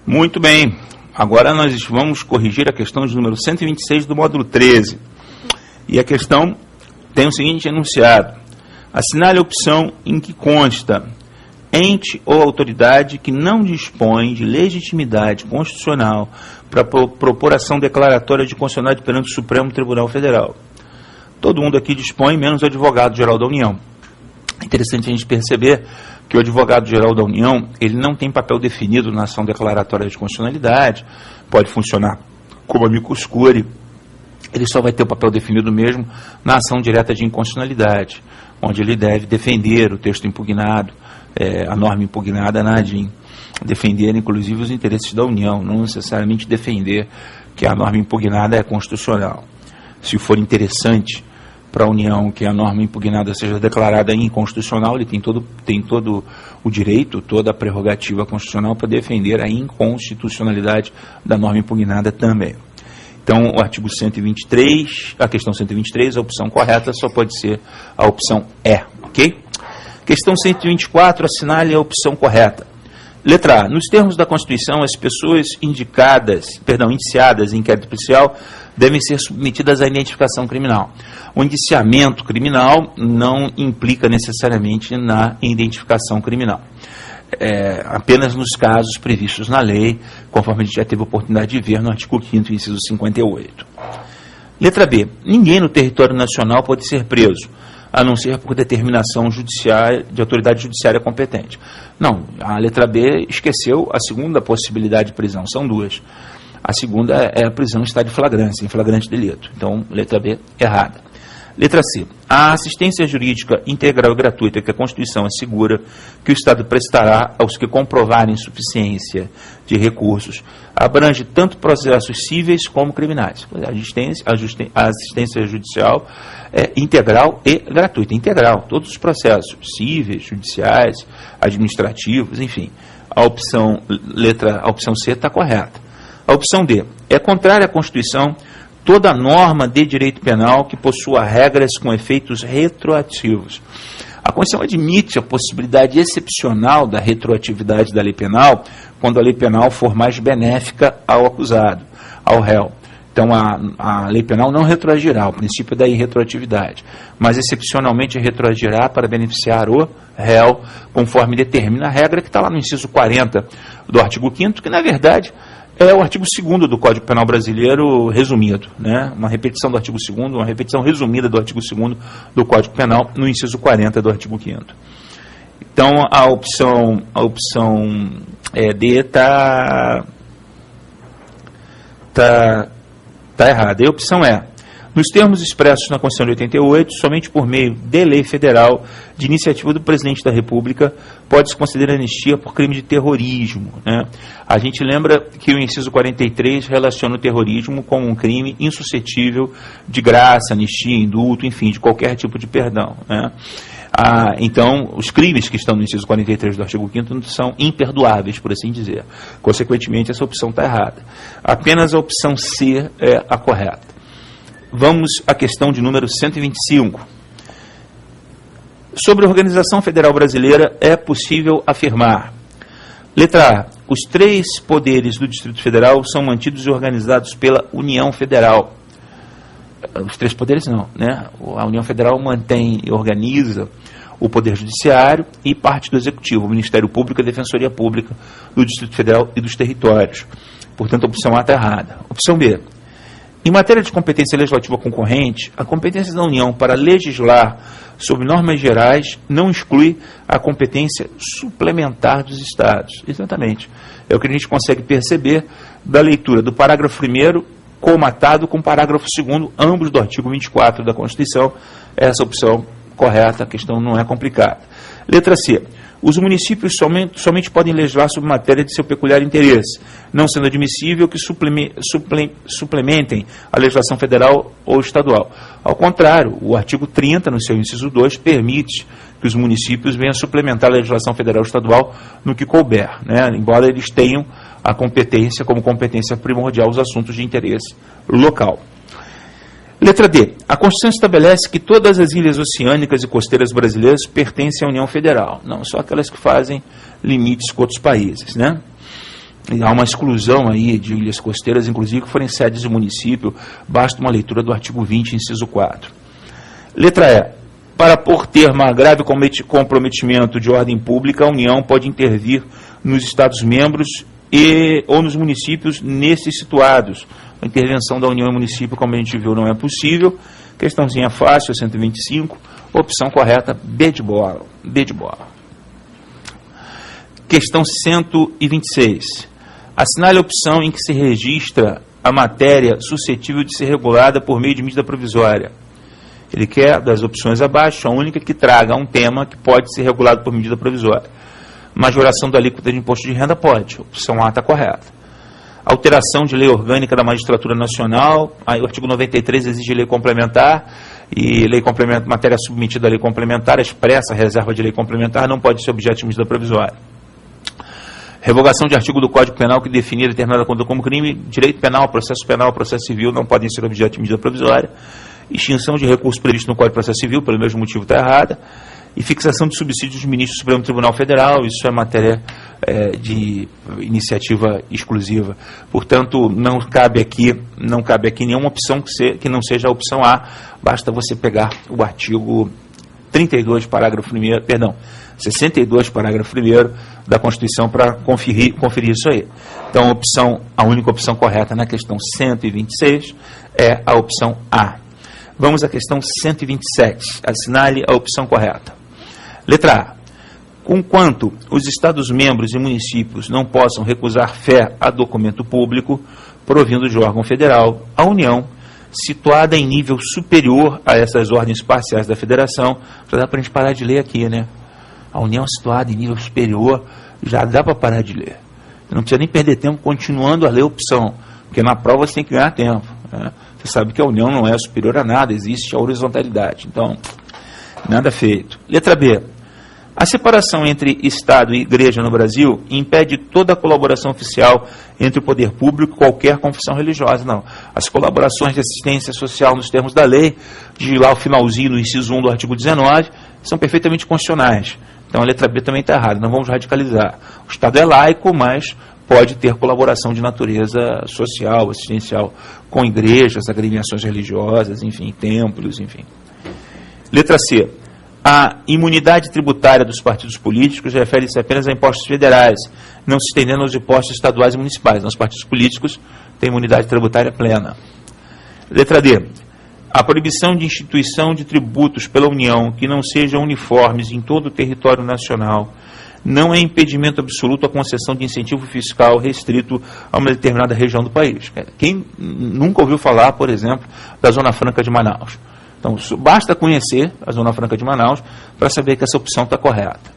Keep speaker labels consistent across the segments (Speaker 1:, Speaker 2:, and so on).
Speaker 1: Muito bem. Agora nós vamos corrigir a questão de número 126 do módulo 13. E a questão tem o seguinte enunciado. Assinale a opção em que consta ente ou autoridade que não dispõe de legitimidade constitucional para propor ação declaratória de constitucionalidade perante o Supremo Tribunal Federal. Todo mundo aqui dispõe, menos o advogado-geral da União. É interessante a gente perceber que o advogado-geral da União, ele não tem papel definido na ação declaratória de constitucionalidade, pode funcionar como amicus curiae, ele só vai ter o papel definido mesmo na ação direta de inconstitucionalidade, onde ele deve defender o texto impugnado, a norma impugnada na ADIM, defender inclusive os interesses da União, não necessariamente defender que a norma impugnada é constitucional. Se for interessante para a União que a norma impugnada seja declarada inconstitucional, ele tem todo o direito, toda a prerrogativa constitucional para defender a inconstitucionalidade da norma impugnada também. Então, o artigo 123, a questão 123, a opção correta só pode ser a opção E, ok? Questão 124, assinale a opção correta. Letra A. Nos termos da Constituição, as pessoas indiciadas em inquérito policial devem ser submetidas à identificação criminal. O indiciamento criminal não implica necessariamente na identificação criminal. Apenas nos casos previstos na lei, conforme a gente já teve a oportunidade de ver no artigo 5º, inciso 58. Letra B. Ninguém no território nacional pode ser preso, a não ser por determinação judiciária, de autoridade judiciária competente. Não, a letra B esqueceu a segunda possibilidade de prisão, são duas. A segunda é a prisão em estado de flagrância, em flagrante delito. Então, letra B, errada. Letra C. A assistência jurídica integral e gratuita que a Constituição assegura que o Estado prestará aos que comprovarem insuficiência de recursos abrange tanto processos cíveis como criminais. A assistência judicial é integral e gratuita. Integral, todos os processos cíveis, judiciais, administrativos, enfim. A opção C está correta. A opção D. É contrária à Constituição toda norma de direito penal que possua regras com efeitos retroativos. A Constituição admite a possibilidade excepcional da retroatividade da lei penal quando a lei penal for mais benéfica ao acusado, ao réu. Então, a lei penal não retroagirá, o princípio da irretroatividade, mas excepcionalmente retroagirá para beneficiar o réu, conforme determina a regra que está lá no inciso 40 do artigo 5º, que, na verdade, é o artigo 2º do Código Penal Brasileiro resumido, né? Uma repetição do artigo 2º, uma repetição resumida do artigo 2º do Código Penal no inciso 40 do artigo 5º. Então, a opção D está errada. E a opção E. Nos termos expressos na Constituição de 88, somente por meio de lei federal, de iniciativa do Presidente da República, pode-se conceder anistia por crime de terrorismo, né? A gente lembra que o inciso 43 relaciona o terrorismo com um crime insuscetível de graça, anistia, indulto, enfim, de qualquer tipo de perdão, né? Então, os crimes que estão no inciso 43 do artigo 5º são imperdoáveis, por assim dizer. Consequentemente, essa opção está errada. Apenas a opção C é a correta. Vamos à questão de número 125. Sobre a Organização Federal Brasileira, é possível afirmar. Letra A. Os 3 poderes do Distrito Federal são mantidos e organizados pela União Federal. Os 3 poderes não, né? A União Federal mantém e organiza o Poder Judiciário e parte do Executivo, o Ministério Público e a Defensoria Pública do Distrito Federal e dos territórios. Portanto, a opção A está errada. Opção B. Em matéria de competência legislativa concorrente, a competência da União para legislar sobre normas gerais não exclui a competência suplementar dos Estados. Exatamente. É o que a gente consegue perceber da leitura do parágrafo 1º comatado com o parágrafo 2º, ambos do artigo 24 da Constituição. Essa opção correta, a questão não é complicada. Letra C. Os municípios somente podem legislar sobre matéria de seu peculiar interesse, não sendo admissível que suplementem a legislação federal ou estadual. Ao contrário, o artigo 30, no seu inciso 2, permite que os municípios venham suplementar a legislação federal ou estadual no que couber, né? Embora eles tenham a competência como competência primordial os assuntos de interesse local. Letra D. A Constituição estabelece que todas as ilhas oceânicas e costeiras brasileiras pertencem à União Federal. Não, só aquelas que fazem limites com outros países, né? E há uma exclusão aí de ilhas costeiras, inclusive que forem sedes de município, basta uma leitura do artigo 20, inciso 4. Letra E. Para por termo grave comprometimento de ordem pública, a União pode intervir nos Estados-membros ou nos municípios nesses situados. A intervenção da União e município, como a gente viu, não é possível. Questãozinha fácil, 125. Opção correta, B de bola. B de bola. Questão 126. Assinale a opção em que se registra a matéria suscetível de ser regulada por meio de medida provisória. Ele quer, das opções abaixo, a única que traga um tema que pode ser regulado por medida provisória. Majoração da alíquota de imposto de renda pode. Opção A está correta. Alteração de lei orgânica da Magistratura Nacional. Aí o artigo 93 exige lei complementar. E lei complementar, matéria submetida à lei complementar, expressa reserva de lei complementar, não pode ser objeto de medida provisória. Revogação de artigo do Código Penal que definir determinada conduta como crime, direito penal, processo civil não podem ser objeto de medida provisória. Extinção de recurso previsto no Código de Processo Civil, pelo mesmo motivo está errada. E fixação de subsídios do ministro do Supremo Tribunal Federal, isso é matéria de iniciativa exclusiva. Portanto, não cabe aqui nenhuma opção que não seja a opção A, basta você pegar o artigo 32, parágrafo 1º, perdão, 62, parágrafo 1º da Constituição para conferir isso aí. Então, a única opção correta na questão 126 é a opção A. Vamos à questão 127. Assinale a opção correta. Letra A. Conquanto os Estados-membros e municípios não possam recusar fé a documento público provindo de órgão federal, a União, situada em nível superior a essas ordens parciais da Federação, já dá para a gente parar de ler aqui, né? A União situada em nível superior, já dá para parar de ler. Não precisa nem perder tempo continuando a ler a opção, porque na prova você tem que ganhar tempo, né? Você sabe que a União não é superior a nada, existe a horizontalidade. Então, nada feito. Letra B. A separação entre Estado e Igreja no Brasil impede toda a colaboração oficial entre o poder público e qualquer confissão religiosa. Não. As colaborações de assistência social nos termos da lei, de lá o finalzinho do inciso 1 do artigo 19, são perfeitamente constitucionais. Então a letra B também está errada, não vamos radicalizar. O Estado é laico, mas pode ter colaboração de natureza social, assistencial, com igrejas, agremiações religiosas, enfim, templos, enfim. Letra C. A imunidade tributária dos partidos políticos refere-se apenas a impostos federais, não se estendendo aos impostos estaduais e municipais. Os partidos políticos têm imunidade tributária plena. Letra D. A proibição de instituição de tributos pela União que não sejam uniformes em todo o território nacional não é impedimento absoluto à concessão de incentivo fiscal restrito a uma determinada região do país. Quem nunca ouviu falar, por exemplo, da Zona Franca de Manaus? Então, basta conhecer a Zona Franca de Manaus para saber que essa opção está correta.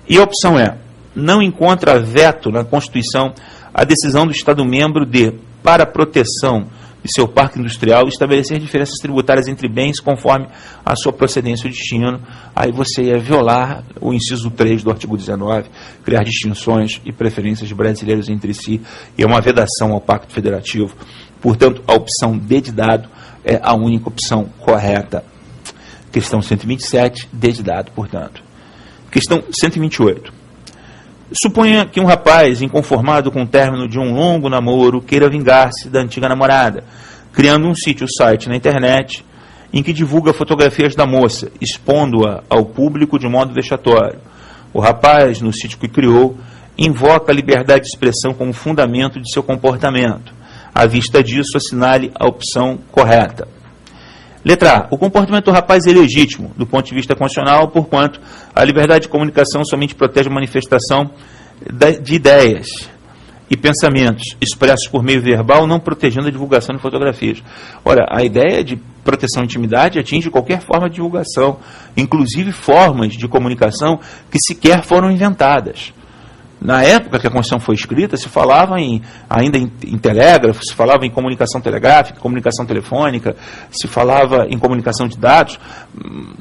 Speaker 1: E a opção é, não encontra veto na Constituição a decisão do Estado-membro de, para a proteção de seu parque industrial, estabelecer diferenças tributárias entre bens conforme a sua procedência ou destino. Aí você ia violar o inciso 3 do artigo 19, criar distinções e preferências de brasileiros entre si, e é uma vedação ao Pacto Federativo. Portanto, a opção D de dado é a única opção correta. Questão 127, D de dado, portanto. Questão 128. Suponha que um rapaz, inconformado com o término de um longo namoro, queira vingar-se da antiga namorada, criando um site na internet, em que divulga fotografias da moça, expondo-a ao público de modo vexatório. O rapaz, no sítio que criou, invoca a liberdade de expressão como fundamento de seu comportamento. À vista disso, assinale a opção correta. Letra A. O comportamento do rapaz é legítimo, do ponto de vista constitucional, porquanto a liberdade de comunicação somente protege a manifestação de ideias e pensamentos expressos por meio verbal, não protegendo a divulgação de fotografias. Ora, a ideia de proteção à intimidade atinge qualquer forma de divulgação, inclusive formas de comunicação que sequer foram inventadas. Na época que a Constituição foi escrita, se falava ainda em telégrafo, se falava em comunicação telegráfica, comunicação telefônica, se falava em comunicação de dados,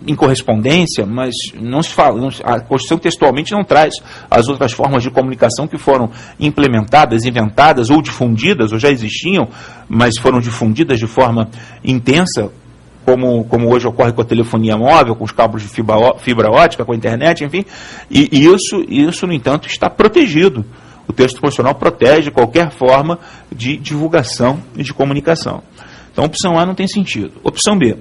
Speaker 1: em correspondência, mas não se fala, a Constituição textualmente não traz as outras formas de comunicação que foram implementadas, inventadas ou difundidas, ou já existiam, mas foram difundidas de forma intensa, como hoje ocorre com a telefonia móvel, com os cabos de fibra ótica, com a internet, enfim, e isso, no entanto, está protegido. O texto constitucional protege qualquer forma de divulgação e de comunicação. Então, opção A não tem sentido. Opção B.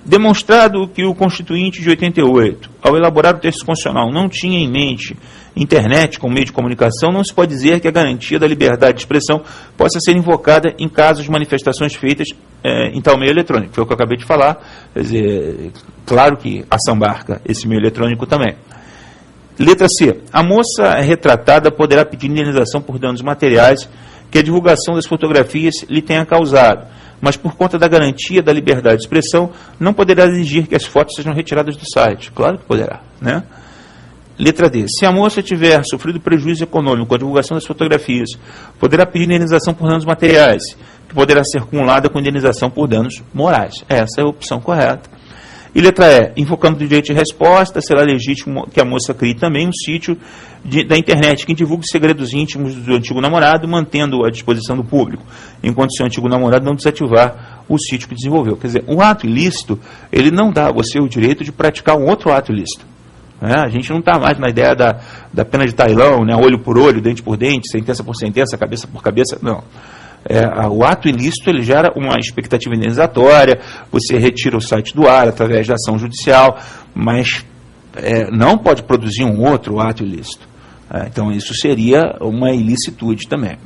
Speaker 1: Demonstrado que o Constituinte de 88, ao elaborar o texto constitucional, não tinha em mente internet como meio de comunicação, não se pode dizer que a garantia da liberdade de expressão possa ser invocada em casos de manifestações feitas em tal meio eletrônico. Foi o que eu acabei de falar. Quer dizer, claro que assambarca esse meio eletrônico também. Letra C. A moça retratada poderá pedir indenização por danos materiais que a divulgação das fotografias lhe tenha causado, mas por conta da garantia da liberdade de expressão, não poderá exigir que as fotos sejam retiradas do site. Claro que poderá, né? Letra D. Se a moça tiver sofrido prejuízo econômico com a divulgação das fotografias, poderá pedir indenização por danos materiais, que poderá ser acumulada com indenização por danos morais. Essa é a opção correta. E letra E. Invocando o direito de resposta, será legítimo que a moça crie também um sítio da internet que divulgue segredos íntimos do antigo namorado, mantendo à disposição do público, enquanto seu antigo namorado não desativar o sítio que desenvolveu. Quer dizer, o ato ilícito, ele não dá a você o direito de praticar um outro ato ilícito. A gente não está mais na ideia da pena de tailão, né? Olho por olho, dente por dente, sentença por sentença, cabeça por cabeça, não. O ato ilícito, ele gera uma expectativa indenizatória, você retira o site do ar através da ação judicial, mas não pode produzir um outro ato ilícito. Então, isso seria uma ilicitude também.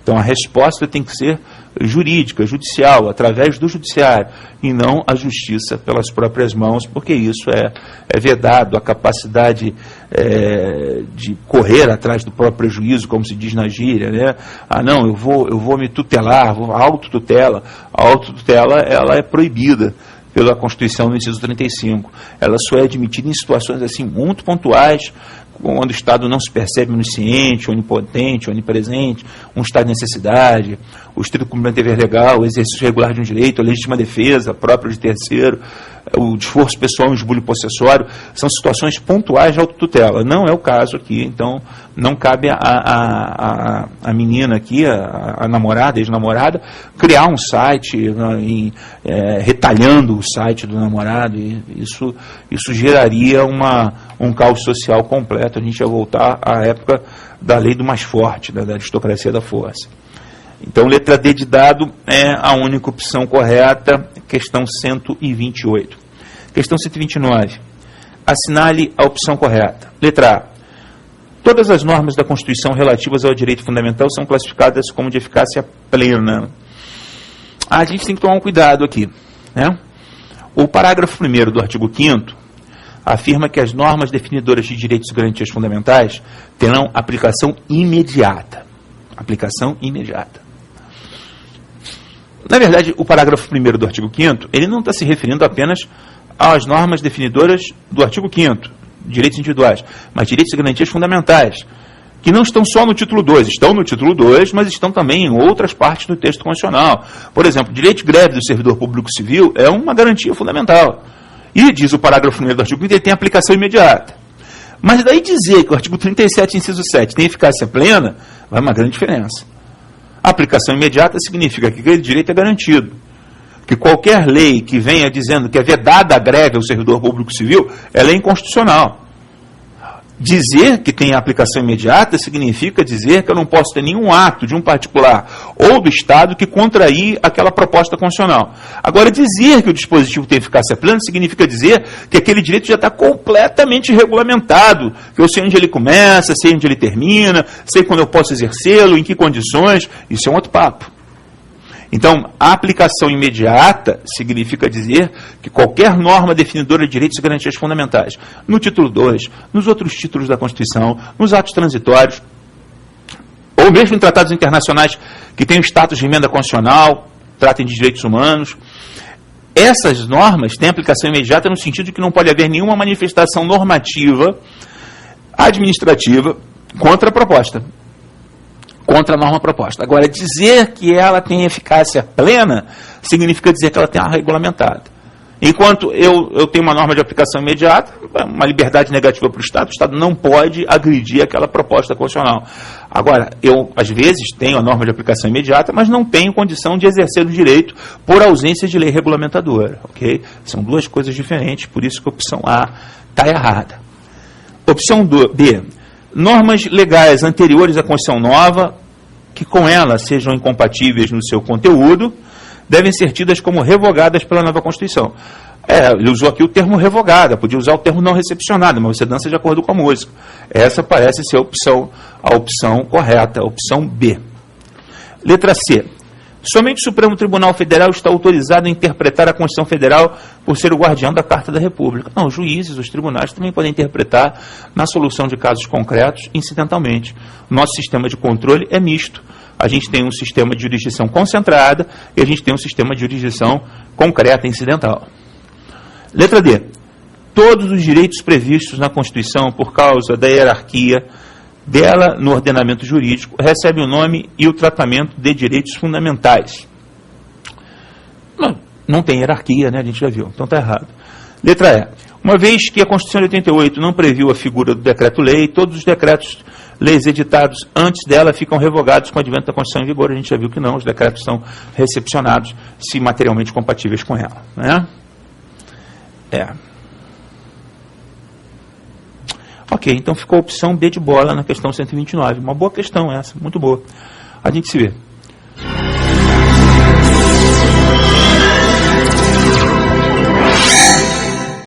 Speaker 1: Então, a resposta tem que ser jurídica, judicial, através do judiciário, e não a justiça pelas próprias mãos, porque isso é vedado, a capacidade de correr atrás do próprio prejuízo, como se diz na gíria, né? Não, eu vou me tutelar, a autotutela. A autotutela, ela é proibida pela Constituição no inciso 35. Ela só é admitida em situações assim muito pontuais, quando o Estado não se percebe onisciente, onipotente, onipresente, um estado de necessidade, o estrito cumprimento do dever legal, o exercício regular de um direito, a legítima defesa própria de terceiro, o esforço pessoal e o esbulho possessório, são situações pontuais de autotutela. Não é o caso aqui, então não cabe a menina aqui, a namorada, ex-namorada, criar um site retalhando o site do namorado, e isso geraria um caos social completo. A gente ia voltar à época da lei do mais forte, da aristocracia da força. Então, letra D de dado é a única opção correta, questão 128. Questão 129. Assinale a opção correta. Letra A. Todas as normas da Constituição relativas ao direito fundamental são classificadas como de eficácia plena. A gente tem que tomar um cuidado aqui, né? O parágrafo 1º do artigo 5º afirma que as normas definidoras de direitos e garantias fundamentais terão aplicação imediata. Aplicação imediata. Na verdade, o parágrafo 1º do artigo 5º, ele não está se referindo apenas às normas definidoras do artigo 5º, direitos individuais, mas direitos e garantias fundamentais, que não estão só no título 2, estão no título 2, mas estão também em outras partes do texto constitucional. Por exemplo, o direito de greve do servidor público civil é uma garantia fundamental. E, diz o parágrafo 1º do artigo 5º, ele tem aplicação imediata. Mas daí dizer que o artigo 37, inciso 7, tem eficácia plena, vai uma grande diferença. A aplicação imediata significa que aquele direito é garantido. Que qualquer lei que venha dizendo que é vedada a greve ao servidor público civil, ela é inconstitucional. Dizer que tem aplicação imediata significa dizer que eu não posso ter nenhum ato de um particular ou do Estado que contrair aquela proposta constitucional. Agora, dizer que o dispositivo tem eficácia plena significa dizer que aquele direito já está completamente regulamentado, que eu sei onde ele começa, sei onde ele termina, sei quando eu posso exercê-lo, em que condições. Isso é um outro papo. Então, a aplicação imediata significa dizer que qualquer norma definidora de direitos e garantias fundamentais, no título 2, nos outros títulos da Constituição, nos atos transitórios, ou mesmo em tratados internacionais que têm o status de emenda constitucional, tratem de direitos humanos, essas normas têm aplicação imediata no sentido de que não pode haver nenhuma manifestação normativa, administrativa, contra a proposta. Contra a norma proposta. Agora, dizer que ela tem eficácia plena significa dizer que ela tem a regulamentada. Enquanto eu tenho uma norma de aplicação imediata, uma liberdade negativa para o Estado não pode agredir aquela proposta constitucional. Agora, eu, às vezes, tenho a norma de aplicação imediata, mas não tenho condição de exercer o direito por ausência de lei regulamentadora. Okay? São duas coisas diferentes, por isso que a opção A está errada. Opção B. Normas legais anteriores à Constituição Nova, que com ela sejam incompatíveis no seu conteúdo, devem ser tidas como revogadas pela nova Constituição. Ele usou aqui o termo revogada, podia usar o termo não recepcionada, mas você dança de acordo com a música. Essa parece ser a opção correta, a opção B. Letra C. Somente o Supremo Tribunal Federal está autorizado a interpretar a Constituição Federal por ser o guardião da Carta da República. Não, os juízes, os tribunais também podem interpretar na solução de casos concretos, incidentalmente. O nosso sistema de controle é misto. A gente tem um sistema de jurisdição concentrada e a gente tem um sistema de jurisdição concreta, incidental. Letra D. Todos os direitos previstos na Constituição por causa da hierarquia dela no ordenamento jurídico recebem o nome e o tratamento de direitos fundamentais. Não tem hierarquia, né? A gente já viu, então está errado. Letra E. Uma vez que a Constituição de 88 não previu a figura do decreto-lei, todos os decretos-leis editados antes dela ficam revogados com o advento da Constituição em vigor. A gente já viu que não, os decretos são recepcionados se materialmente compatíveis com ela, né? Ok, então ficou a opção B de bola na questão 129. Uma boa questão essa, muito boa. A gente se vê.